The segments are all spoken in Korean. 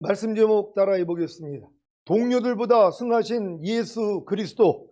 말씀 제목 따라해 보겠습니다. 동료들보다 승하신 예수 그리스도.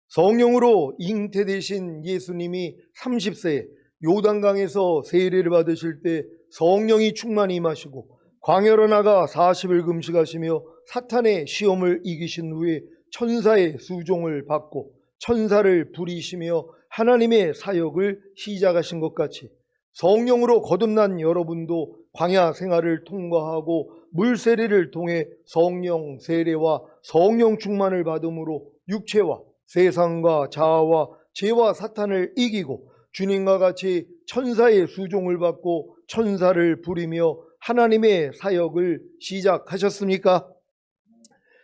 성령으로 잉태되신 예수님이 30세에 요단강에서 세례를 받으실 때 성령이 충만히 임하시고 광야로 나가 40일 금식하시며 사탄의 시험을 이기신 후에 천사의 수종을 받고 천사를 부리시며 하나님의 사역을 시작하신 것 같이 성령으로 거듭난 여러분도 광야 생활을 통과하고 물세례를 통해 성령 세례와 성령 충만을 받음으로 육체와 세상과 자아와 죄와 사탄을 이기고 주님과 같이 천사의 수종을 받고 천사를 부리며 하나님의 사역을 시작하셨습니까?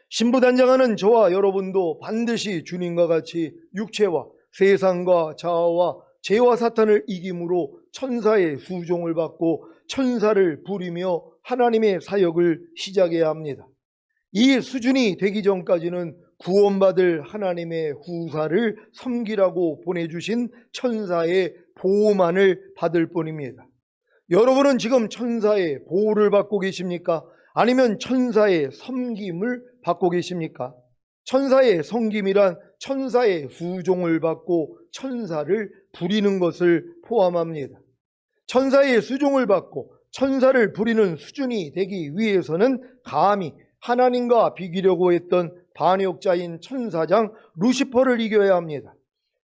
신부단장하는 저와 여러분도 반드시 주님과 같이 육체와 세상과 자아와 죄와 사탄을 이김으로 천사의 수종을 받고 천사를 부리며 하나님의 사역을 시작해야 합니다. 이 수준이 되기 전까지는 구원받을 하나님의 후사를 섬기라고 보내주신 천사의 보호만을 받을 뿐입니다. 여러분은 지금 천사의 보호를 받고 계십니까? 아니면 천사의 섬김을 받고 계십니까? 천사의 섬김이란 천사의 수종을 받고 천사를 부리는 것을 포함합니다. 천사의 수종을 받고 천사를 부리는 수준이 되기 위해서는 감히 하나님과 비기려고 했던 반역자인 천사장 루시퍼를 이겨야 합니다.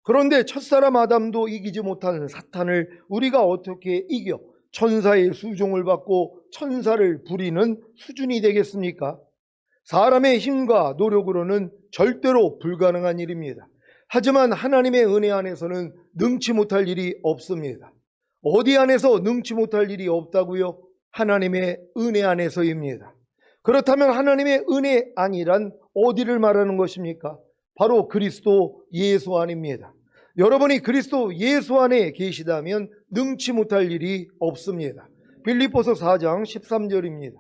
그런데 첫사람 아담도 이기지 못한 사탄을 우리가 어떻게 이겨 천사의 수종을 받고 천사를 부리는 수준이 되겠습니까? 사람의 힘과 노력으로는 절대로 불가능한 일입니다. 하지만 하나님의 은혜 안에서는 능치 못할 일이 없습니다. 어디 안에서 능치 못할 일이 없다고요? 하나님의 은혜 안에서입니다. 그렇다면 하나님의 은혜 안이란 어디를 말하는 것입니까? 바로 그리스도 예수 안입니다. 여러분이 그리스도 예수 안에 계시다면 능치 못할 일이 없습니다. 빌립보서 4장 13절입니다.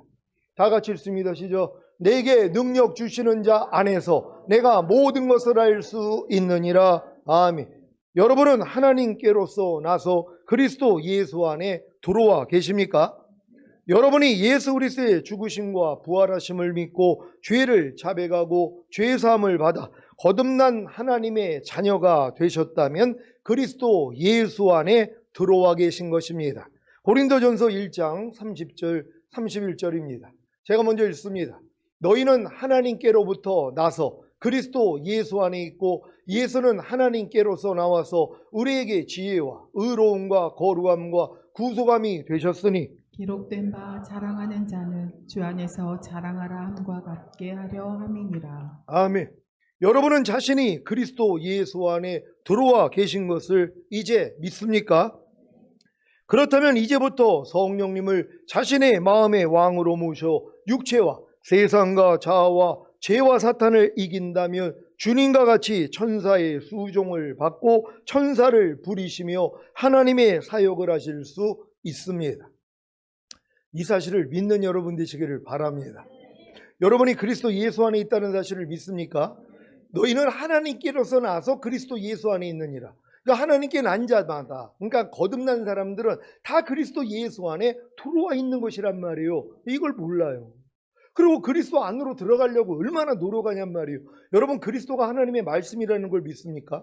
다 같이 읽습니다. 시작. 내게 능력 주시는 자 안에서 내가 모든 것을 알 수 있느니라. 아멘. 여러분은 하나님께로서 나서 그리스도 예수 안에 들어와 계십니까? 여러분이 예수 그리스도의 죽으심과 부활하심을 믿고 죄를 자백하고 죄사함을 받아 거듭난 하나님의 자녀가 되셨다면 그리스도 예수 안에 들어와 계신 것입니다. 고린도전서 1장 30절 31절입니다. 제가 먼저 읽습니다. 너희는 하나님께로부터 나서 그리스도 예수 안에 있고 예수는 하나님께로서 나와서 우리에게 지혜와 의로움과 거룩함과 구속함이 되셨으니 기록된 바 자랑하는 자는 주 안에서 자랑하라 함과 같게 하려 함이니라. 아멘. 여러분은 자신이 그리스도 예수 안에 들어와 계신 것을 이제 믿습니까? 그렇다면 이제부터 성령님을 자신의 마음의 왕으로 모셔 육체와 세상과 자아와 죄와 사탄을 이긴다면 주님과 같이 천사의 수종을 받고 천사를 부리시며 하나님의 사역을 하실 수 있습니다. 이 사실을 믿는 여러분 되시기를 바랍니다. 여러분이 그리스도 예수 안에 있다는 사실을 믿습니까? 너희는 하나님께로서 나서 그리스도 예수 안에 있느니라. 그러니까 하나님께 난 자마다, 그러니까 거듭난 사람들은 다 그리스도 예수 안에 들어와 있는 것이란 말이에요. 이걸 몰라요. 그리고 그리스도 안으로 들어가려고 얼마나 노력하냔 말이에요. 여러분 그리스도가 하나님의 말씀이라는 걸 믿습니까?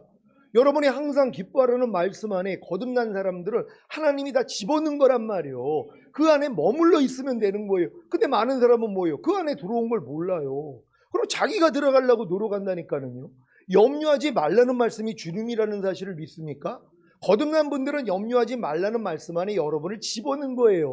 여러분이 항상 기뻐하라는 말씀 안에 거듭난 사람들은 하나님이 다 집어넣은 거란 말이에요. 그 안에 머물러 있으면 되는 거예요. 근데 많은 사람은 뭐예요? 그 안에 들어온 걸 몰라요. 그리고 자기가 들어가려고 노력한다니까는요. 염려하지 말라는 말씀이 주님이라는 사실을 믿습니까? 거듭난 분들은 염려하지 말라는 말씀 안에 여러분을 집어넣은 거예요.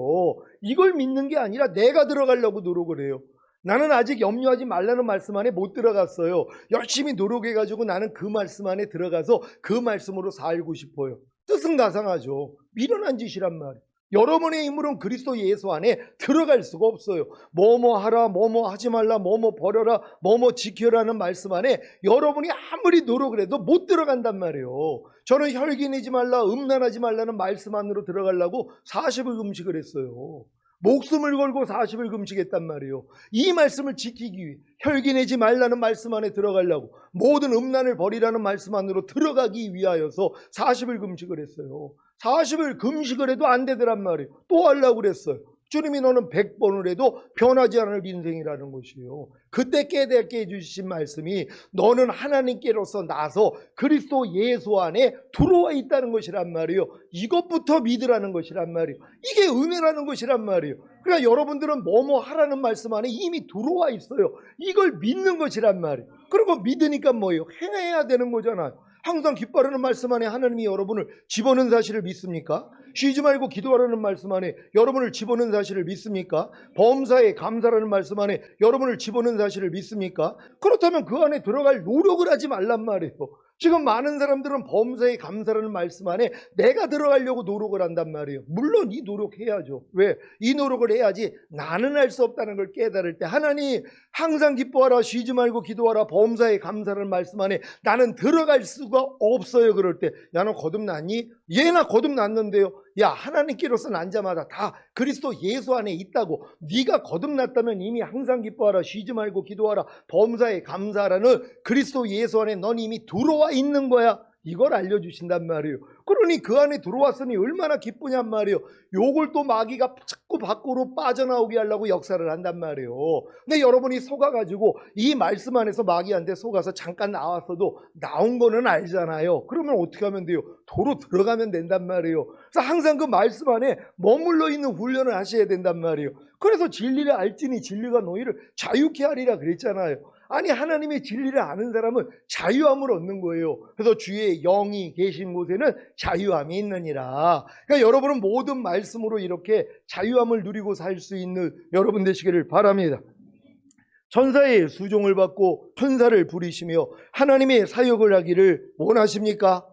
이걸 믿는 게 아니라 내가 들어가려고 노력을 해요. 나는 아직 염려하지 말라는 말씀 안에 못 들어갔어요. 열심히 노력해가지고 나는 그 말씀 안에 들어가서 그 말씀으로 살고 싶어요. 뜻은 가상하죠. 미련한 짓이란 말이에요. 여러분의 힘으로는 그리스도 예수 안에 들어갈 수가 없어요. 뭐뭐 하라, 뭐뭐 하지 말라, 뭐뭐 버려라, 뭐뭐 지켜라는 말씀 안에 여러분이 아무리 노력을 해도 못 들어간단 말이에요. 저는 혈기내지 말라, 음란하지 말라는 말씀 안으로 들어가려고 40일 금식을 했어요. 목숨을 걸고 40일 금식했단 말이에요. 이 말씀을 지키기 위해 혈기내지 말라는 말씀 안에 들어가려고 모든 음란을 버리라는 말씀 안으로 들어가기 위하여서 40일 금식을 했어요. 40일 금식을 해도 안 되더란 말이에요. 또 하려고 그랬어요. 주님이 너는 100번을 해도 변하지 않을 인생이라는 것이에요. 그때 깨닫게 해주신 말씀이 너는 하나님께로서 나서 그리스도 예수 안에 들어와 있다는 것이란 말이에요. 이것부터 믿으라는 것이란 말이에요. 이게 은혜라는 것이란 말이에요. 그러니까 여러분들은 뭐뭐 하라는 말씀 안에 이미 들어와 있어요. 이걸 믿는 것이란 말이에요. 그리고 믿으니까 뭐예요? 행해야 되는 거잖아요. 항상 기뻐하라는 말씀 안에 하나님이 여러분을 집어넣은 사실을 믿습니까? 쉬지 말고 기도하라는 말씀 안에 여러분을 집어넣은 사실을 믿습니까? 범사에 감사라는 말씀 안에 여러분을 집어넣은 사실을 믿습니까? 그렇다면 그 안에 들어갈 노력을 하지 말란 말이에요. 지금 많은 사람들은 범사에 감사라는 말씀 안에 내가 들어가려고 노력을 한단 말이에요. 물론 이 노력해야죠. 왜? 이 노력을 해야지 나는 할 수 없다는 걸 깨달을 때 하나님 항상 기뻐하라, 쉬지 말고 기도하라, 범사에 감사라는 말씀 안에 나는 들어갈 수가 없어요. 그럴 때 야, 너 거듭났니? 얘나 거듭났는데요. 야, 하나님께로서 난 자마다 다 그리스도 예수 안에 있다고. 네가 거듭났다면 이미 항상 기뻐하라, 쉬지 말고 기도하라, 범사에 감사하라는 그리스도 예수 안에 넌 이미 들어와 있는 거야. 이걸 알려주신단 말이에요. 그러니 그 안에 들어왔으니 얼마나 기쁘냔 말이에요. 요걸 또 마귀가 자꾸 밖으로 빠져나오게 하려고 역사를 한단 말이에요. 근데 여러분이 속아가지고 이 말씀 안에서 마귀한테 속아서 잠깐 나왔어도 나온 거는 알잖아요. 그러면 어떻게 하면 돼요? 도로 들어가면 된단 말이에요. 그래서 항상 그 말씀 안에 머물러 있는 훈련을 하셔야 된단 말이에요. 그래서 진리를 알지니 진리가 너희를 자유케 하리라 그랬잖아요. 아니, 하나님의 진리를 아는 사람은 자유함을 얻는 거예요. 그래서 주의 영이 계신 곳에는 자유함이 있느니라. 그러니까 여러분은 모든 말씀으로 이렇게 자유함을 누리고 살 수 있는 여러분 되시기를 바랍니다. 천사의 수종을 받고 천사를 부리시며 하나님의 사역을 하기를 원하십니까?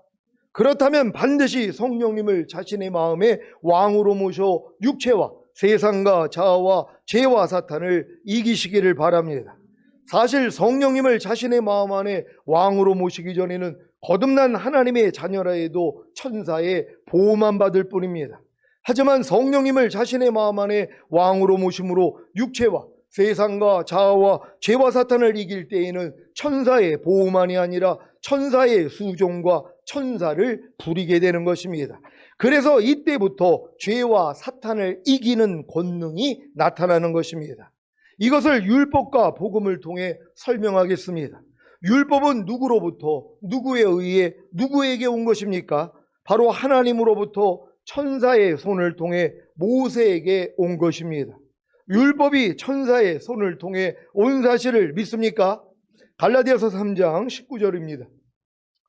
그렇다면 반드시 성령님을 자신의 마음에 왕으로 모셔 육체와 세상과 자아와 죄와 사탄을 이기시기를 바랍니다. 사실 성령님을 자신의 마음 안에 왕으로 모시기 전에는 거듭난 하나님의 자녀라 해도 천사의 보호만 받을 뿐입니다. 하지만 성령님을 자신의 마음 안에 왕으로 모심으로 육체와 세상과 자아와 죄와 사탄을 이길 때에는 천사의 보호만이 아니라 천사의 수종과 천사를 부리게 되는 것입니다. 그래서 이때부터 죄와 사탄을 이기는 권능이 나타나는 것입니다. 이것을 율법과 복음을 통해 설명하겠습니다. 율법은 누구로부터 누구에 의해 누구에게 온 것입니까? 바로 하나님으로부터 천사의 손을 통해 모세에게 온 것입니다. 율법이 천사의 손을 통해 온 사실을 믿습니까? 갈라디아서 3장 19절입니다.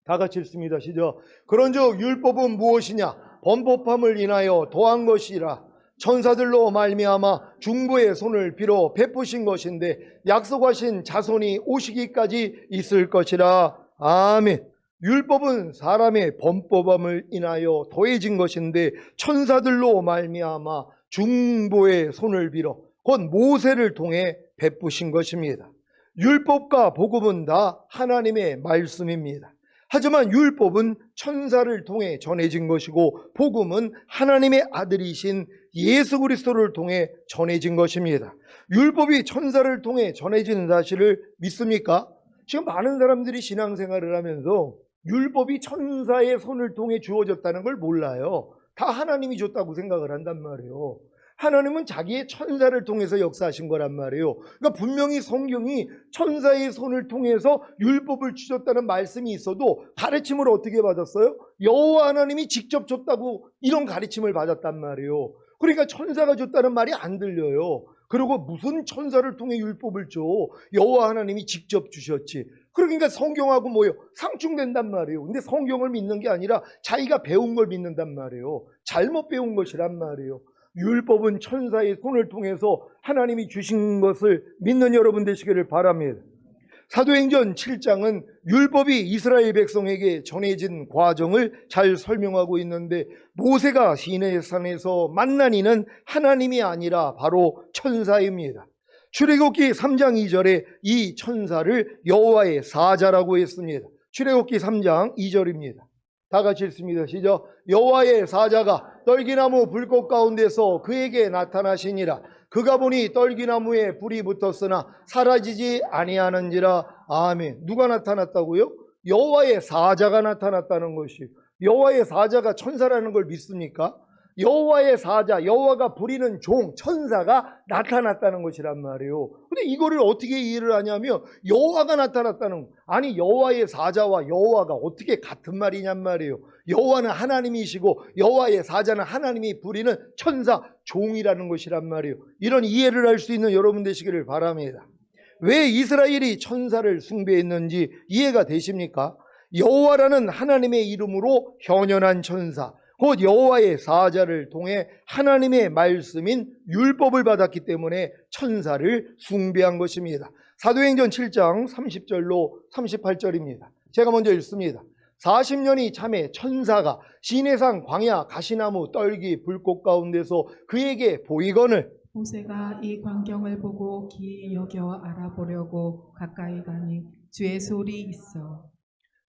다 같이 읽습니다. 시작. 그런즉 율법은 무엇이냐? 범법함을 인하여 더한 것이라. 천사들로 말미암아 중보의 손을 빌어 베푸신 것인데 약속하신 자손이 오시기까지 있을 것이라. 아멘. 율법은 사람의 범법함을 인하여 더해진 것인데 천사들로 말미암아 중보의 손을 빌어 곧 모세를 통해 베푸신 것입니다. 율법과 복음은 다 하나님의 말씀입니다. 하지만 율법은 천사를 통해 전해진 것이고 복음은 하나님의 아들이신 예수 그리스도를 통해 전해진 것입니다. 율법이 천사를 통해 전해진 사실을 믿습니까? 지금 많은 사람들이 신앙생활을 하면서 율법이 천사의 손을 통해 주어졌다는 걸 몰라요. 다 하나님이 줬다고 생각을 한단 말이에요. 하나님은 자기의 천사를 통해서 역사하신 거란 말이에요. 그러니까 분명히 성경이 천사의 손을 통해서 율법을 주셨다는 말씀이 있어도 가르침을 어떻게 받았어요? 여호와 하나님이 직접 줬다고 이런 가르침을 받았단 말이에요. 그러니까 천사가 줬다는 말이 안 들려요. 그리고 무슨 천사를 통해 율법을 줘? 여호와 하나님이 직접 주셨지. 그러니까 성경하고 뭐예요? 상충된단 말이에요. 근데 성경을 믿는 게 아니라 자기가 배운 걸 믿는단 말이에요. 잘못 배운 것이란 말이에요. 율법은 천사의 손을 통해서 하나님이 주신 것을 믿는 여러분 되시기를 바랍니다. 사도행전 7장은 율법이 이스라엘 백성에게 전해진 과정을 잘 설명하고 있는데 모세가 시내산에서 만난 이는 하나님이 아니라 바로 천사입니다. 출애굽기 3장 2절에 이 천사를 여호와의 사자라고 했습니다. 출애굽기 3장 2절입니다. 다 같이 읽습니다. 시작. 여호와의 사자가 떨기나무 불꽃 가운데서 그에게 나타나시니라. 그가 보니 떨기나무에 불이 붙었으나 사라지지 아니하는지라. 아멘. 누가 나타났다고요? 여호와의 사자가 나타났다는 것이. 여호와의 사자가 천사라는 걸 믿습니까? 여호와의 사자, 여호와가 부리는 종, 천사가 나타났다는 것이란 말이에요. 근데 이거를 어떻게 이해를 하냐면 여호와가 나타났다는, 아니 여호와의 사자와 여호와가 어떻게 같은 말이냔 말이에요. 여호와는 하나님이시고 여호와의 사자는 하나님이 부리는 천사, 종이라는 것이란 말이에요. 이런 이해를 할 수 있는 여러분 되시기를 바랍니다. 왜 이스라엘이 천사를 숭배했는지 이해가 되십니까? 여호와라는 하나님의 이름으로 현현한 천사, 곧 여호와의 사자를 통해 하나님의 말씀인 율법을 받았기 때문에 천사를 숭배한 것입니다. 사도행전 7장 30절로 38절입니다. 제가 먼저 읽습니다. 40년이 참에 천사가 시내산 광야 가시나무 떨기 불꽃 가운데서 그에게 보이거늘 모세가 이 광경을 보고 기이 여겨 알아보려고 가까이 가니 주의 소리 있어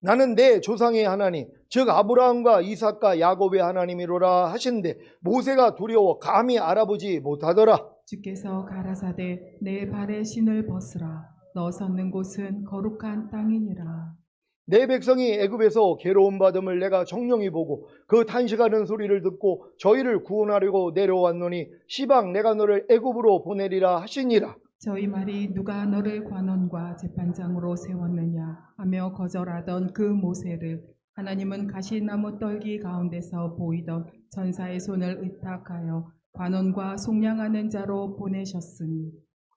나는 내 조상의 하나님 즉 아브라함과 이삭과 야곱의 하나님이로라 하신데 모세가 두려워 감히 알아보지 못하더라. 주께서 가라사대 내 발에 신을 벗으라 너 섰는 곳은 거룩한 땅이니라. 내 백성이 애굽에서 괴로움 받음을 내가 정령히 보고 그 탄식하는 소리를 듣고 저희를 구원하려고 내려왔노니 시방 내가 너를 애굽으로 보내리라 하시니라. 저희 말이 누가 너를 관원과 재판장으로 세웠느냐 하며 거절하던 그 모세를 하나님은 가시나무 떨기 가운데서 보이던 천사의 손을 의탁하여 관원과 속량하는 자로 보내셨으니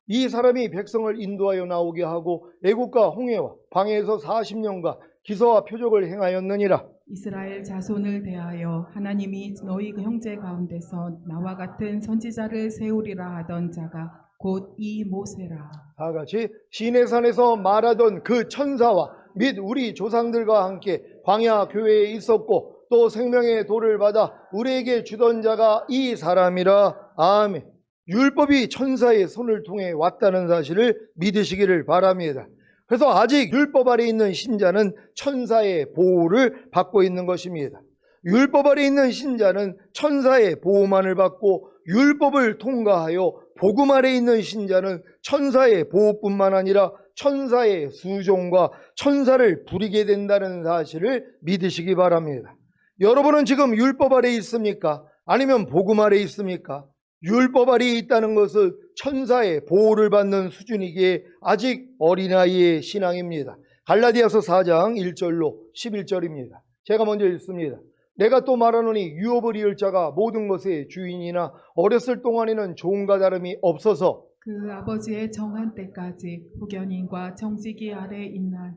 이 사람이 백성을 인도하여 나오게 하고 애국과 홍해와 방해에서 40년간 기사와 표적을 행하였느니라. 이스라엘 자손을 대하여 하나님이 너희 형제 가운데서 나와 같은 선지자를 세우리라 하던 자가 곧 이 모세라. 다 같이 시내산에서 말하던 그 천사와 및 우리 조상들과 함께 광야 교회에 있었고 또 생명의 돌을 받아 우리에게 주던 자가 이 사람이라. 아멘. 율법이 천사의 손을 통해 왔다는 사실을 믿으시기를 바랍니다. 그래서 아직 율법 아래 있는 신자는 천사의 보호를 받고 있는 것입니다. 율법 아래 있는 신자는 천사의 보호만을 받고 율법을 통과하여 복음 아래 있는 신자는 천사의 보호뿐만 아니라 천사의 수종과 천사를 부리게 된다는 사실을 믿으시기 바랍니다. 여러분은 지금 율법 아래 있습니까? 아니면 복음 아래 있습니까? 율법 아래에 있다는 것은 천사의 보호를 받는 수준이기에 아직 어린아이의 신앙입니다. 갈라디아서 4장 1절로 11절입니다. 제가 먼저 읽습니다. 내가 또 말하노니 유업을 이을 자가 모든 것의 주인이나 어렸을 동안에는 종과 다름이 없어서 그 아버지의 정한 때까지 후견인과 정직이 아래 있나니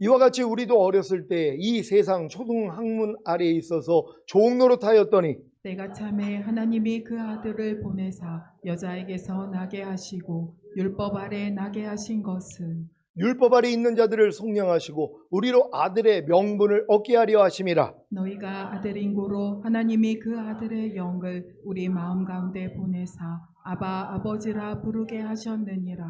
이와 같이 우리도 어렸을 때 이 세상 초등학문 아래에 있어서 종 노릇하였더니 때가 참에 하나님이 그 아들을 보내사 여자에게서 나게 하시고 율법 아래 나게 하신 것은 율법 아래 있는 자들을 속량하시고 우리로 아들의 명분을 얻게 하려 하심이라. 너희가 아들인 고로 하나님이 그 아들의 영을 우리 마음 가운데 보내사 아바 아버지라 부르게 하셨느니라.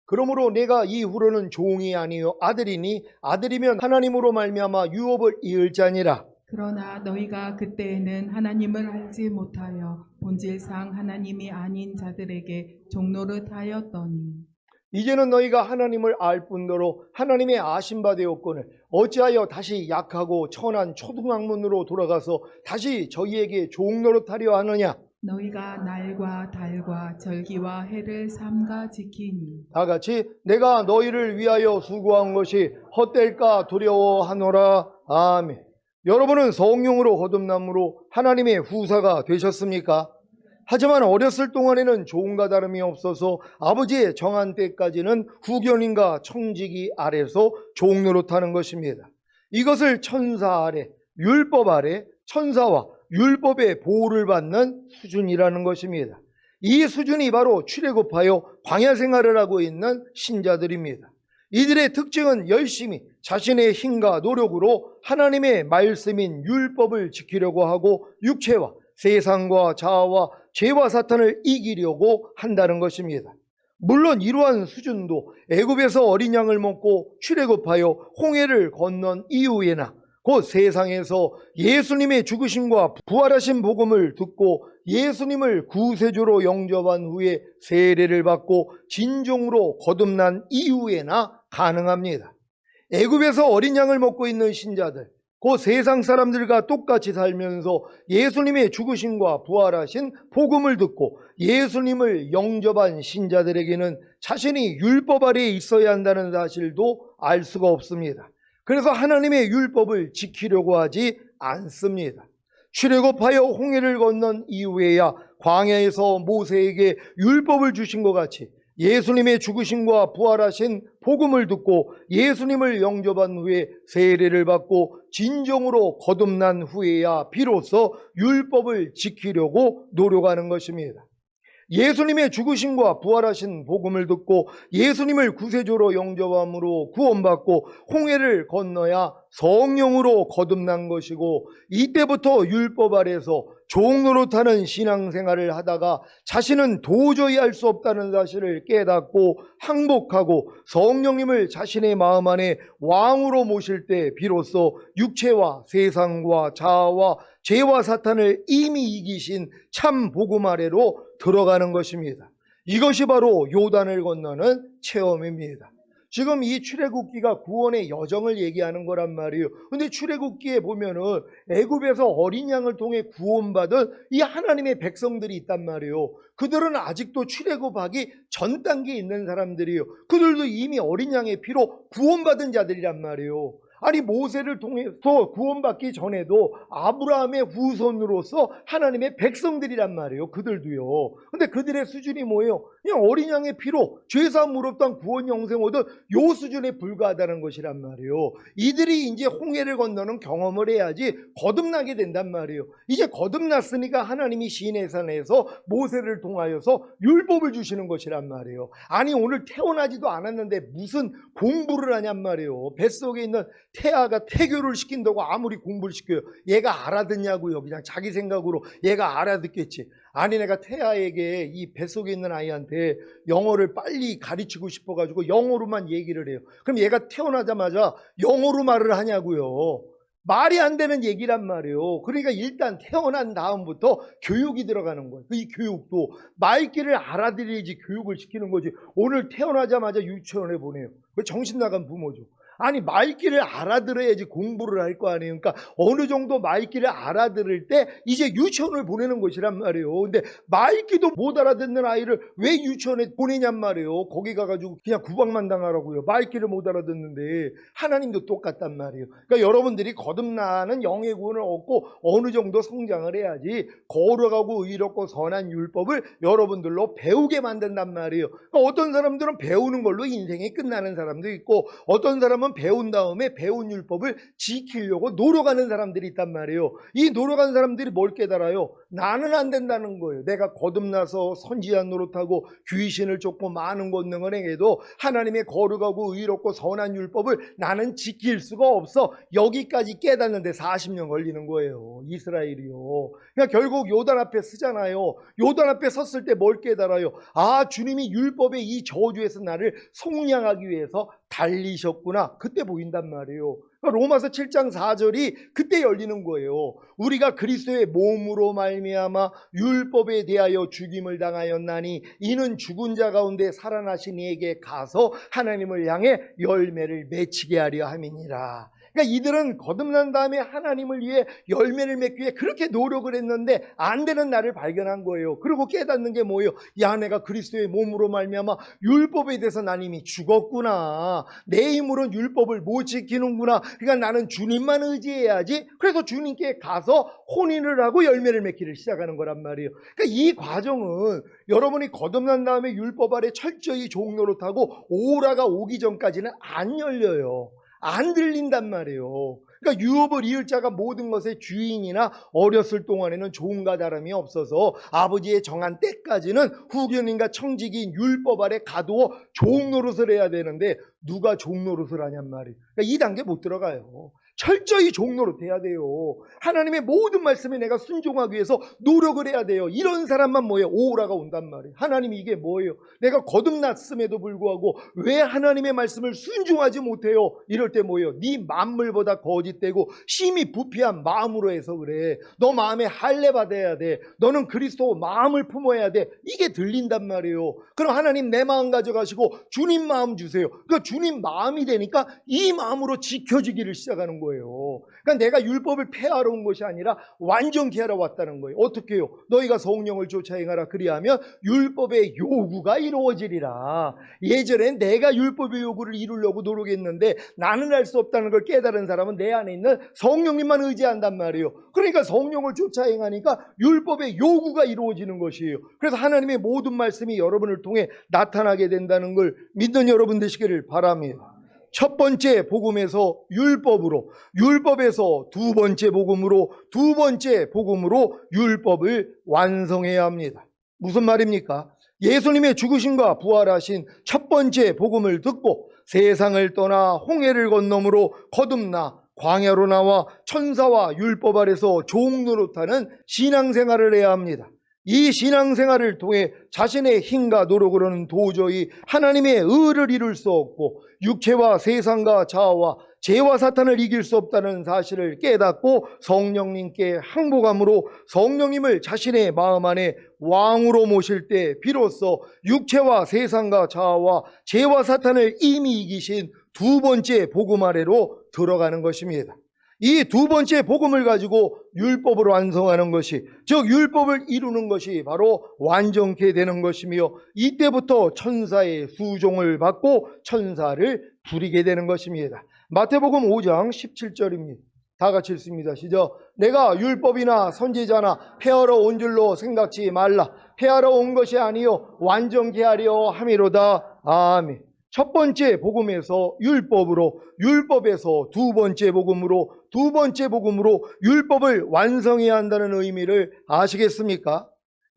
그러므로 내가 이후로는 종이 아니요 아들이니 아들이면 하나님으로 말미암아 유업을 이을 자니라. 그러나 너희가 그때에는 하나님을 알지 못하여 본질상 하나님이 아닌 자들에게 종노릇하였더니 이제는 너희가 하나님을 알 뿐더러 하나님의 아신 바 되었거늘 어찌하여 다시 약하고 천한 초등학문으로 돌아가서 다시 저희에게 종노릇하려 하느냐. 너희가 날과 달과 절기와 해를 삼가 지키니 다 같이 내가 너희를 위하여 수고한 것이 헛될까 두려워하노라. 아멘. 여러분은 성령으로 거듭남으로 하나님의 후사가 되셨습니까? 하지만 어렸을 동안에는 종과 다름이 없어서 아버지의 정한 때까지는 후견인과 청지기 아래서 종노릇하는 것입니다. 이것을 천사 아래, 율법 아래, 천사와 율법의 보호를 받는 수준이라는 것입니다. 이 수준이 바로 출애굽하여 광야 생활을 하고 있는 신자들입니다. 이들의 특징은 열심히 자신의 힘과 노력으로 하나님의 말씀인 율법을 지키려고 하고 육체와 세상과 자아와 죄와 사탄을 이기려고 한다는 것입니다. 물론 이러한 수준도 애굽에서 어린 양을 먹고 출애굽하여 홍해를 건넌 이후에나 곧 세상에서 예수님의 죽으심과 부활하신 복음을 듣고 예수님을 구세주로 영접한 후에 세례를 받고 진종으로 거듭난 이후에나 가능합니다. 애굽에서 어린 양을 먹고 있는 신자들, 그 세상 사람들과 똑같이 살면서 예수님의 죽으심과 부활하신 복음을 듣고 예수님을 영접한 신자들에게는 자신이 율법 아래에 있어야 한다는 사실도 알 수가 없습니다. 그래서 하나님의 율법을 지키려고 하지 않습니다. 출애굽하여 홍해를 건넌 이후에야 광야에서 모세에게 율법을 주신 것 같이 예수님의 죽으심과 부활하신 복음을 듣고 예수님을 영접한 후에 세례를 받고 진정으로 거듭난 후에야 비로소 율법을 지키려고 노력하는 것입니다. 예수님의 죽으심과 부활하신 복음을 듣고 예수님을 구세주로 영접함으로 구원받고 홍해를 건너야 성령으로 거듭난 것이고, 이때부터 율법 아래서 종노릇하는 신앙생활을 하다가 자신은 도저히 할 수 없다는 사실을 깨닫고 항복하고 성령님을 자신의 마음 안에 왕으로 모실 때 비로소 육체와 세상과 자아와 죄와 사탄을 이미 이기신 참 복음 아래로 들어가는 것입니다. 이것이 바로 요단을 건너는 체험입니다. 지금 이 출애굽기가 구원의 여정을 얘기하는 거란 말이에요. 근데 출애굽기에 보면은 애굽에서 어린 양을 통해 구원받은 이 하나님의 백성들이 있단 말이에요. 그들은 아직도 출애굽하기 전 단계에 있는 사람들이에요. 그들도 이미 어린 양의 피로 구원받은 자들이란 말이에요. 아니, 모세를 통해서 구원받기 전에도 아브라함의 후손으로서 하나님의 백성들이란 말이에요. 그들도요. 근데 그들의 수준이 뭐예요? 그냥 어린 양의 피로 죄사함 무렵단 구원 영생 얻은 요 수준에 불과하다는 것이란 말이에요. 이들이 이제 홍해를 건너는 경험을 해야지 거듭나게 된단 말이에요. 이제 거듭났으니까 하나님이 시내산에서 모세를 통하여서 율법을 주시는 것이란 말이에요. 아니, 오늘 태어나지도 않았는데 무슨 공부를 하냔 말이에요. 뱃속에 있는 태아가 태교를 시킨다고 아무리 공부를 시켜요. 얘가 알아듣냐고요. 그냥 자기 생각으로 얘가 알아듣겠지. 아니, 내가 태아에게 이 뱃속에 있는 아이한테 영어를 빨리 가르치고 싶어가지고 영어로만 얘기를 해요. 그럼 얘가 태어나자마자 영어로 말을 하냐고요. 말이 안 되는 얘기란 말이에요. 그러니까 일단 태어난 다음부터 교육이 들어가는 거예요. 이 교육도 말귀를 알아들여야지 교육을 시키는 거지. 오늘 태어나자마자 유치원에 보내요. 정신 나간 부모죠. 아니, 말귀를 알아들어야지 공부를 할 거 아니에요. 그러니까 어느 정도 말귀를 알아들을 때 이제 유치원을 보내는 것이란 말이에요. 근데 말귀도 못 알아듣는 아이를 왜 유치원에 보내냔 말이에요. 거기 가가지고 그냥 구박만 당하라고요. 말귀를 못 알아듣는데. 하나님도 똑같단 말이에요. 그러니까 여러분들이 거듭나는 영의 구원을 얻고 어느 정도 성장을 해야지 거룩하고 의롭고 선한 율법을 여러분들로 배우게 만든단 말이에요. 그러니까 어떤 사람들은 배우는 걸로 인생이 끝나는 사람도 있고, 어떤 사람은 배운 다음에 배운 율법을 지키려고 노력하는 사람들이 있단 말이에요. 이 노력하는 사람들이 뭘 깨달아요? 나는 안 된다는 거예요. 내가 거듭나서 선지한 노릇하고 귀신을 쫓고 많은 권능을 행해도 하나님의 거룩하고 의롭고 선한 율법을 나는 지킬 수가 없어. 여기까지 깨닫는데 40년 걸리는 거예요. 이스라엘이요. 그러니까 결국 요단 앞에 서잖아요. 요단 앞에 섰을 때 뭘 깨달아요? 아, 주님이 율법의 이 저주에서 나를 속량하기 위해서 달리셨구나. 그때 보인단 말이에요. 로마서 7장 4절이 그때 열리는 거예요. 우리가 그리스도의 몸으로 말미암아 율법에 대하여 죽임을 당하였나니 이는 죽은 자 가운데 살아나신 이에게 가서 하나님을 향해 열매를 맺히게 하려 함이니라. 그러니까 이들은 거듭난 다음에 하나님을 위해 열매를 맺기 위해 그렇게 노력을 했는데 안 되는 나를 발견한 거예요. 그리고 깨닫는 게 뭐예요? 야, 내가 그리스도의 몸으로 말미암아 율법에 대해서 난 이미 죽었구나. 내 힘으로는 율법을 못 지키는구나. 그러니까 나는 주님만 의지해야지. 그래서 주님께 가서 혼인을 하고 열매를 맺기를 시작하는 거란 말이에요. 그러니까 이 과정은 여러분이 거듭난 다음에 율법 아래 철저히 종노릇하고 오라가 오기 전까지는 안 열려요. 안 들린단 말이에요. 그러니까 유업을 이을 자가 모든 것의 주인이나 어렸을 동안에는 종과 다름이 없어서 아버지의 정한 때까지는 후견인과 청지기인 율법 아래 가두어 종노릇을 해야 되는데 누가 종노릇을 하냔 말이에요. 그러니까 이 단계 못 들어가요. 철저히 종노릇 해야 돼요. 하나님의 모든 말씀에 내가 순종하기 위해서 노력을 해야 돼요. 이런 사람만 뭐예요? 오라가 온단 말이에요. 하나님이 이게 뭐예요? 내가 거듭났음에도 불구하고 왜 하나님의 말씀을 순종하지 못해요? 이럴 때 뭐예요? 네 만물보다 거짓되고 심히 부패한 마음으로 해서 그래. 너 마음에 할례 받아야 돼. 너는 그리스도 마음을 품어야 돼. 이게 들린단 말이에요. 그럼 하나님 내 마음 가져가시고 주님 마음 주세요. 그러니까 주님 마음이 되니까 이 마음으로 지켜지기를 시작하는 거예요. 거예요. 그러니까 내가 율법을 폐하러 온 것이 아니라 완전케 하러 왔다는 거예요. 어떻게 해요? 너희가 성령을 쫓아 행하라. 그리하면 율법의 요구가 이루어지리라. 예전엔 내가 율법의 요구를 이루려고 노력했는데 나는 할 수 없다는 걸 깨달은 사람은 내 안에 있는 성령님만 의지한단 말이에요. 그러니까 성령을 쫓아 행하니까 율법의 요구가 이루어지는 것이에요. 그래서 하나님의 모든 말씀이 여러분을 통해 나타나게 된다는 걸 믿는 여러분 되시기를 바랍니다. 첫 번째 복음에서 율법으로, 율법에서 두 번째 복음으로, 두 번째 복음으로 율법을 완성해야 합니다. 무슨 말입니까? 예수님의 죽으심과 부활하신 첫 번째 복음을 듣고 세상을 떠나 홍해를 건너므로 거듭나 광야로 나와 천사와 율법 아래서 종 노릇하는 신앙생활을 해야 합니다. 이 신앙생활을 통해 자신의 힘과 노력으로는 도저히 하나님의 의를 이룰 수 없고 육체와 세상과 자아와 죄와 사탄을 이길 수 없다는 사실을 깨닫고 성령님께 항복함으로 성령님을 자신의 마음 안에 왕으로 모실 때 비로소 육체와 세상과 자아와 죄와 사탄을 이미 이기신 두 번째 복음 아래로 들어가는 것입니다. 이 두 번째 복음을 가지고 율법을 완성하는 것이, 즉 율법을 이루는 것이 바로 완전케 되는 것이며 이때부터 천사의 수종을 받고 천사를 부리게 되는 것입니다. 마태복음 5장 17절입니다. 다 같이 읽습니다. 시작. 내가 율법이나 선지자나 폐하러 온 줄로 생각지 말라. 폐하러 온 것이 아니요 완전케 하려 함이로다. 아멘. 첫 번째 복음에서 율법으로, 율법에서 두 번째 복음으로, 두 번째 복음으로 율법을 완성해야 한다는 의미를 아시겠습니까?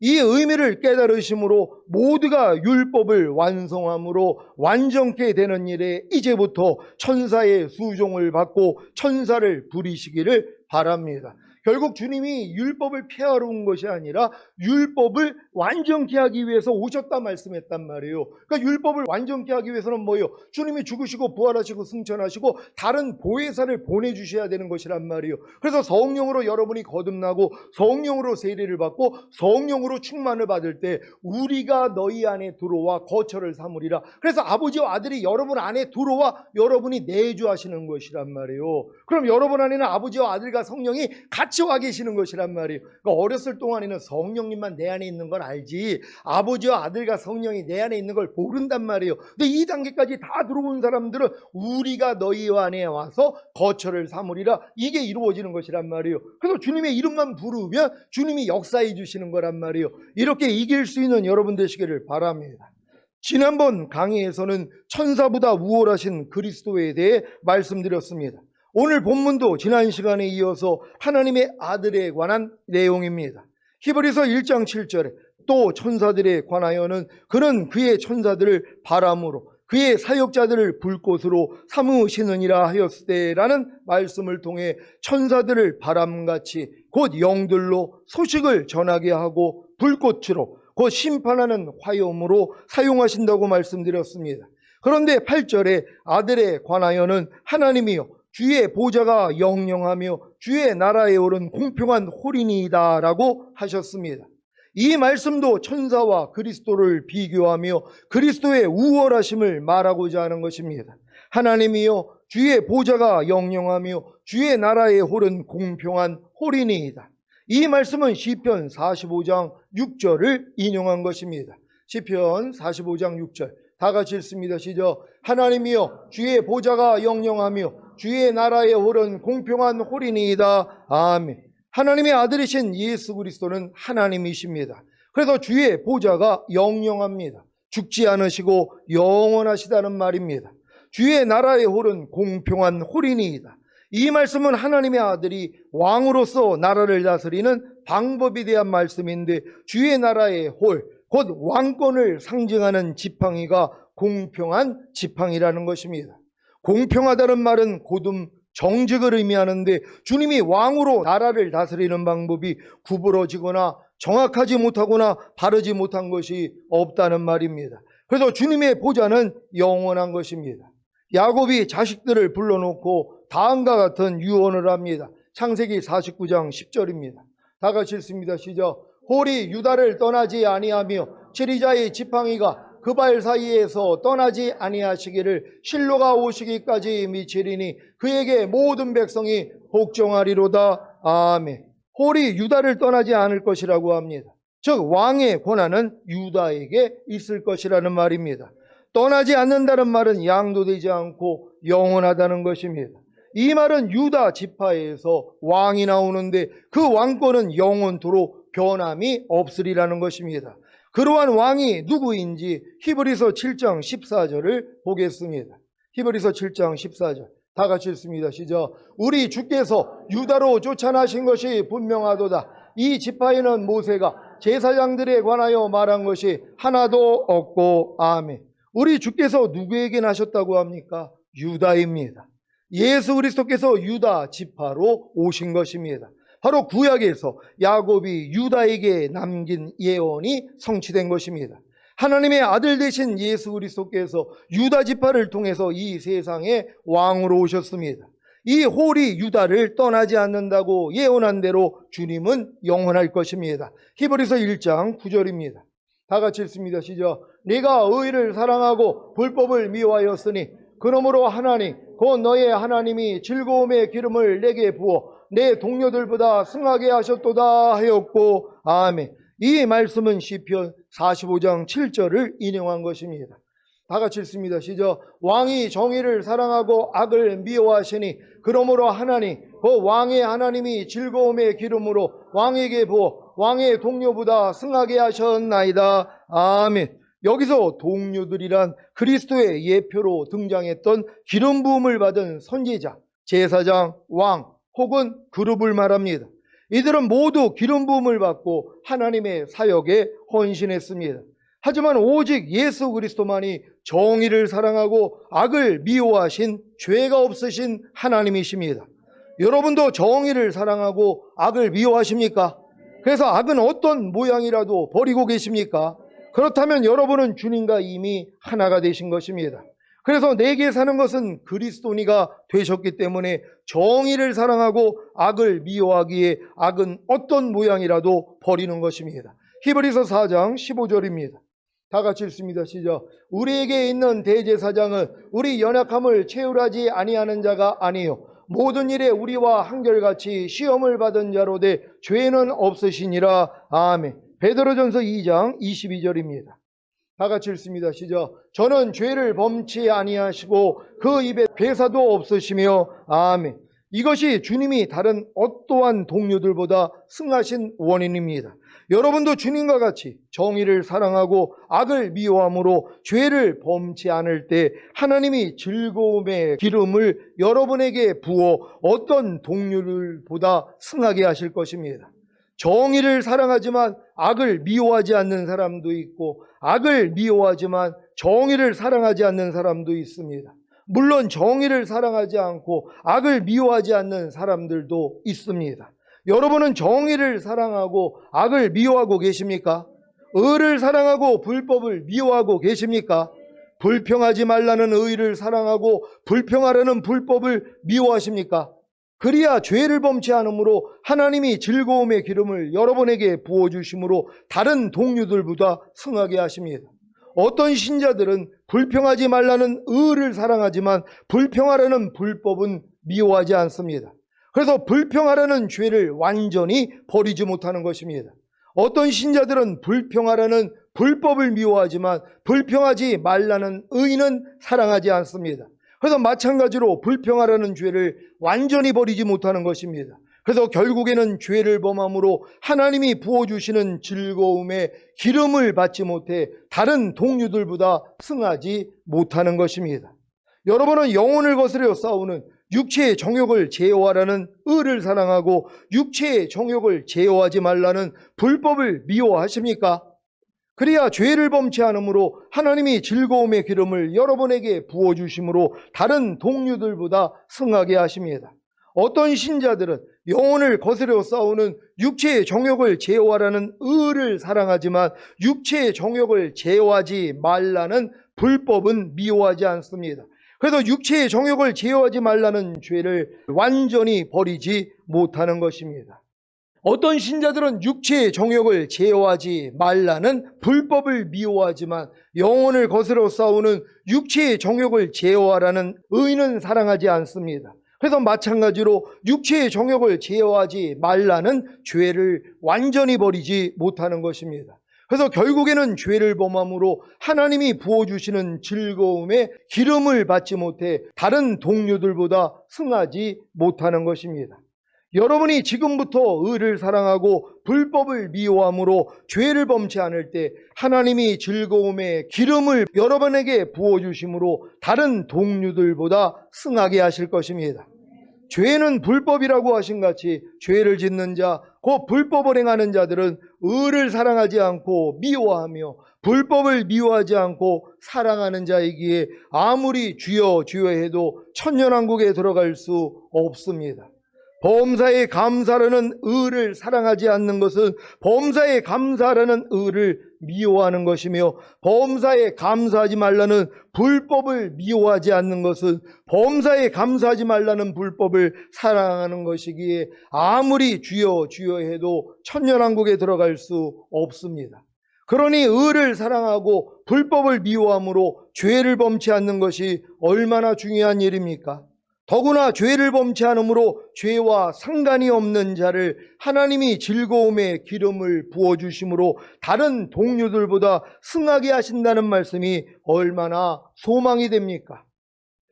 이 의미를 깨달으심으로 모두가 율법을 완성함으로 완전케 되는 일에 이제부터 천사의 수종을 받고 천사를 부리시기를 바랍니다. 결국 주님이 율법을 폐하러 온 것이 아니라 율법을 완전케 하기 위해서 오셨다 말씀했단 말이에요. 그러니까 율법을 완전케 하기 위해서는 뭐예요? 주님이 죽으시고 부활하시고 승천하시고 다른 보혜사를 보내주셔야 되는 것이란 말이에요. 그래서 성령으로 여러분이 거듭나고 성령으로 세례를 받고 성령으로 충만을 받을 때 우리가 너희 안에 들어와 거처를 삼으리라. 그래서 아버지와 아들이 여러분 안에 들어와 여러분이 내주하시는 것이란 말이에요. 그럼 여러분 안에는 아버지와 아들과 성령이 같이 와 계시는 것이란 말이에요. 그러니까 어렸을 동안에는 성령님만 내 안에 있는 걸 알지 아버지와 아들과 성령이 내 안에 있는 걸 모른단 말이에요. 근데 이 단계까지 다 들어온 사람들은 우리가 너희 안에 와서 거처를 삼으리라, 이게 이루어지는 것이란 말이에요. 그래서 주님의 이름만 부르면 주님이 역사해 주시는 거란 말이에요. 이렇게 이길 수 있는 여러분 되시기를 바랍니다. 지난번 강의에서는 천사보다 우월하신 그리스도에 대해 말씀드렸습니다. 오늘 본문도 지난 시간에 이어서 하나님의 아들에 관한 내용입니다. 히브리서 1장 7절에 또 천사들에 관하여는 그는 그의 천사들을 바람으로 그의 사역자들을 불꽃으로 삼으시느니라 하였을 때라는 말씀을 통해 천사들을 바람같이 곧 영들로 소식을 전하게 하고 불꽃으로 곧 심판하는 화염으로 사용하신다고 말씀드렸습니다. 그런데 8절에 아들에 관하여는 하나님이요 주의 보좌가 영영하며 주의 나라에 오른 공평한 홀이니이다 라고 하셨습니다. 이 말씀도 천사와 그리스도를 비교하며 그리스도의 우월하심을 말하고자 하는 것입니다. 하나님이여 주의 보좌가 영영하며 주의 나라에 오른 공평한 홀이니이다. 이 말씀은 시편 45장 6절을 인용한 것입니다. 시편 45장 6절 다 같이 읽습니다. 시작. 하나님이여 주의 보좌가 영영하며 주의 나라에 오른 공평한 홀이니이다. 아멘. 하나님의 아들이신 예수 그리스도는 하나님이십니다. 그래서 주의 보좌가 영영합니다. 죽지 않으시고 영원하시다는 말입니다. 주의 나라에 오른 공평한 홀이니이다. 이 말씀은 하나님의 아들이 왕으로서 나라를 다스리는 방법에 대한 말씀인데 주의 나라의 홀, 곧 왕권을 상징하는 지팡이가 공평한 지팡이라는 것입니다. 공평하다는 말은 곧음 정직을 의미하는데 주님이 왕으로 나라를 다스리는 방법이 구부러지거나 정확하지 못하거나 바르지 못한 것이 없다는 말입니다. 그래서 주님의 보좌는 영원한 것입니다. 야곱이 자식들을 불러놓고 다음과 같은 유언을 합니다. 창세기 49장 10절입니다. 다 같이 읽습니다. 시작. 홀이 유다를 떠나지 아니하며 치리자의 지팡이가 그 발 사이에서 떠나지 아니하시기를 실로가 오시기까지 미치리니 그에게 모든 백성이 복종하리로다. 아멘. 홀이 유다를 떠나지 않을 것이라고 합니다. 즉 왕의 권한은 유다에게 있을 것이라는 말입니다. 떠나지 않는다는 말은 양도되지 않고 영원하다는 것입니다. 이 말은 유다 지파에서 왕이 나오는데 그 왕권은 영원토록 변함이 없으리라는 것입니다. 그러한 왕이 누구인지 히브리서 7장 14절을 보겠습니다. 히브리서 7장 14절 다 같이 읽습니다. 시작. 우리 주께서 유다로 쫓아나신 것이 분명하도다. 이 지파에는 모세가 제사장들에 관하여 말한 것이 하나도 없고. 아멘. 우리 주께서 누구에게 나셨다고 합니까? 유다입니다. 예수 그리스도께서 유다 지파로 오신 것입니다. 바로 구약에서 야곱이 유다에게 남긴 예언이 성취된 것입니다. 하나님의 아들 되신 예수 그리스도께서 유다 지파를 통해서 이 세상에 왕으로 오셨습니다. 이 홀이 유다를 떠나지 않는다고 예언한 대로 주님은 영원할 것입니다. 히브리서 1장 9절입니다. 다 같이 읽습니다. 시작. 네가 의를 사랑하고 불법을 미워하였으니 그러므로 하나님 곧 너의 하나님이 즐거움의 기름을 내게 부어 내 동료들보다 승하게 하셨도다 하였고. 아멘. 이 말씀은 시편 45장 7절을 인용한 것입니다. 다 같이 읽습니다. 시작. 왕이 정의를 사랑하고 악을 미워하시니 그러므로 하나님 그 왕의 하나님이 즐거움의 기름으로 왕에게 부어 왕의 동료보다 승하게 하셨나이다. 아멘. 여기서 동료들이란 그리스도의 예표로 등장했던 기름 부음을 받은 선지자, 제사장, 왕 혹은 그룹을 말합니다. 이들은 모두 기름 부음을 받고 하나님의 사역에 헌신했습니다. 하지만 오직 예수 그리스도만이 정의를 사랑하고 악을 미워하신 죄가 없으신 하나님이십니다. 여러분도 정의를 사랑하고 악을 미워하십니까? 그래서 악은 어떤 모양이라도 버리고 계십니까? 그렇다면 여러분은 주님과 이미 하나가 되신 것입니다. 그래서 내게 사는 것은 그리스도니가 되셨기 때문에 정의를 사랑하고 악을 미워하기에 악은 어떤 모양이라도 버리는 것입니다. 히브리서 4장 15절입니다. 다 같이 읽습니다. 시작. 우리에게 있는 대제사장은 우리 연약함을 채울하지 아니하는 자가 아니요 모든 일에 우리와 한결같이 시험을 받은 자로되 죄는 없으시니라. 아멘. 베드로전서 2장 22절입니다. 다 같이 읽습니다. 시작. 저는 죄를 범치 아니하시고 그 입에 배사도 없으시며. 아멘. 이것이 주님이 다른 어떠한 동료들보다 승하신 원인입니다. 여러분도 주님과 같이 정의를 사랑하고 악을 미워함으로 죄를 범치 않을 때 하나님이 즐거움의 기름을 여러분에게 부어 어떤 동료들보다 승하게 하실 것입니다. 정의를 사랑하지만 악을 미워하지 않는 사람도 있고 악을 미워하지만 정의를 사랑하지 않는 사람도 있습니다. 물론 정의를 사랑하지 않고 악을 미워하지 않는 사람들도 있습니다. 여러분은 정의를 사랑하고 악을 미워하고 계십니까? 의를 사랑하고 불법을 미워하고 계십니까? 불평하지 말라는 의를 사랑하고 불평하라는 불법을 미워하십니까? 그리야 죄를 범치 않으므로 하나님이 즐거움의 기름을 여러분에게 부어주심으로 다른 동료들보다 승하게 하십니다. 어떤 신자들은 불평하지 말라는 의를 사랑하지만 불평하라는 불법은 미워하지 않습니다. 그래서 불평하라는 죄를 완전히 버리지 못하는 것입니다. 어떤 신자들은 불평하라는 불법을 미워하지만 불평하지 말라는 의는 사랑하지 않습니다. 그래서 마찬가지로 불평하라는 죄를 완전히 버리지 못하는 것입니다. 그래서 결국에는 죄를 범함으로 하나님이 부어주시는 즐거움의 기름을 받지 못해 다른 동료들보다 승하지 못하는 것입니다. 여러분은 영혼을 거스려 싸우는 육체의 정욕을 제어하라는 의를 사랑하고 육체의 정욕을 제어하지 말라는 불법을 미워하십니까? 그래야 죄를 범치 않으므로 하나님이 즐거움의 기름을 여러분에게 부어주심으로 다른 동료들보다 승하게 하십니다. 어떤 신자들은 영혼을 거스려 싸우는 육체의 정욕을 제어하라는 의를 사랑하지만 육체의 정욕을 제어하지 말라는 불법은 미워하지 않습니다. 그래서 육체의 정욕을 제어하지 말라는 죄를 완전히 버리지 못하는 것입니다. 어떤 신자들은 육체의 정욕을 제어하지 말라는 불법을 미워하지만 영혼을 거스러 싸우는 육체의 정욕을 제어하라는 의는 사랑하지 않습니다. 그래서 마찬가지로 육체의 정욕을 제어하지 말라는 죄를 완전히 버리지 못하는 것입니다. 그래서 결국에는 죄를 범함으로 하나님이 부어주시는 즐거움에 기름을 받지 못해 다른 동료들보다 승하지 못하는 것입니다. 여러분이 지금부터 의를 사랑하고 불법을 미워함으로 죄를 범치 않을 때 하나님이 즐거움의 기름을 여러분에게 부어주심으로 다른 동료들보다 승하게 하실 것입니다. 죄는 불법이라고 하신 같이 죄를 짓는 자, 그 불법을 행하는 자들은 의를 사랑하지 않고 미워하며 불법을 미워하지 않고 사랑하는 자이기에 아무리 주여 주여 해도 천년왕국에 들어갈 수 없습니다. 범사에 감사라는 의를 사랑하지 않는 것은 범사에 감사라는 의를 미워하는 것이며 범사에 감사하지 말라는 불법을 미워하지 않는 것은 범사에 감사하지 말라는 불법을 사랑하는 것이기에 아무리 주여 주여 해도 천년왕국에 들어갈 수 없습니다. 그러니 의를 사랑하고 불법을 미워함으로 죄를 범치 않는 것이 얼마나 중요한 일입니까? 더구나 죄를 범치 않으므로 죄와 상관이 없는 자를 하나님이 즐거움의 기름을 부어주심으로 다른 동료들보다 승하게 하신다는 말씀이 얼마나 소망이 됩니까?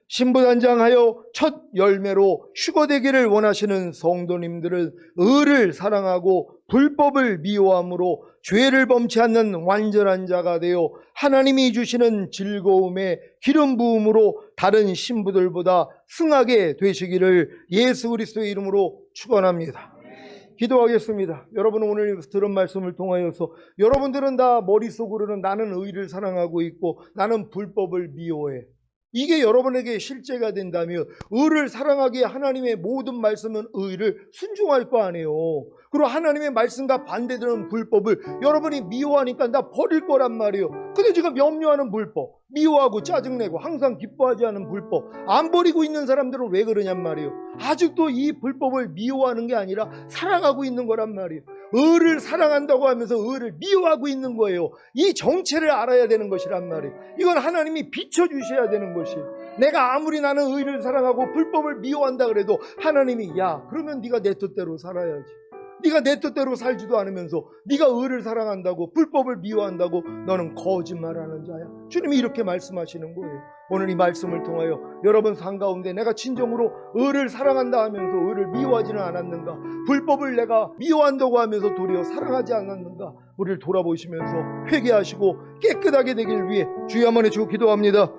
신부단장하여 첫 열매로 휴거되기를 원하시는 성도님들은 의를 사랑하고 불법을 미워함으로 죄를 범치 않는 완전한 자가 되어 하나님이 주시는 즐거움의 기름 부음으로 다른 신부들보다 승하게 되시기를 예수 그리스도의 이름으로 축원합니다. 기도하겠습니다. 여러분 오늘 들은 말씀을 통하여서 여러분들은 다 머릿속으로는 나는 의를 사랑하고 있고 나는 불법을 미워해. 이게 여러분에게 실제가 된다면 의를 사랑하기에 하나님의 모든 말씀은 의를 순종할 거 아니에요. 그리고 하나님의 말씀과 반대되는 불법을 여러분이 미워하니까 다 버릴 거란 말이에요. 근데 지금 염려하는 불법, 미워하고 짜증내고 항상 기뻐하지 않은 불법 안 버리고 있는 사람들은 왜 그러냔 말이에요. 아직도 이 불법을 미워하는 게 아니라 사랑하고 있는 거란 말이에요. 의를 사랑한다고 하면서 의를 미워하고 있는 거예요. 이 정체를 알아야 되는 것이란 말이에요. 이건 하나님이 비춰주셔야 되는 것이에요. 내가 아무리 나는 의를 사랑하고 불법을 미워한다 그래도 하나님이 야 그러면 네가 내 뜻대로 살아야지. 네가 내 뜻대로 살지도 않으면서 네가 의를 사랑한다고 불법을 미워한다고 너는 거짓말하는 자야. 주님이 이렇게 말씀하시는 거예요. 오늘 이 말씀을 통하여 여러분 삶 가운데 내가 진정으로 의를 사랑한다 하면서 의를 미워하지는 않았는가, 불법을 내가 미워한다고 하면서 도리어 사랑하지 않았는가, 우리를 돌아보시면서 회개하시고 깨끗하게 되길 위해 주여 한번 해주고 기도합니다.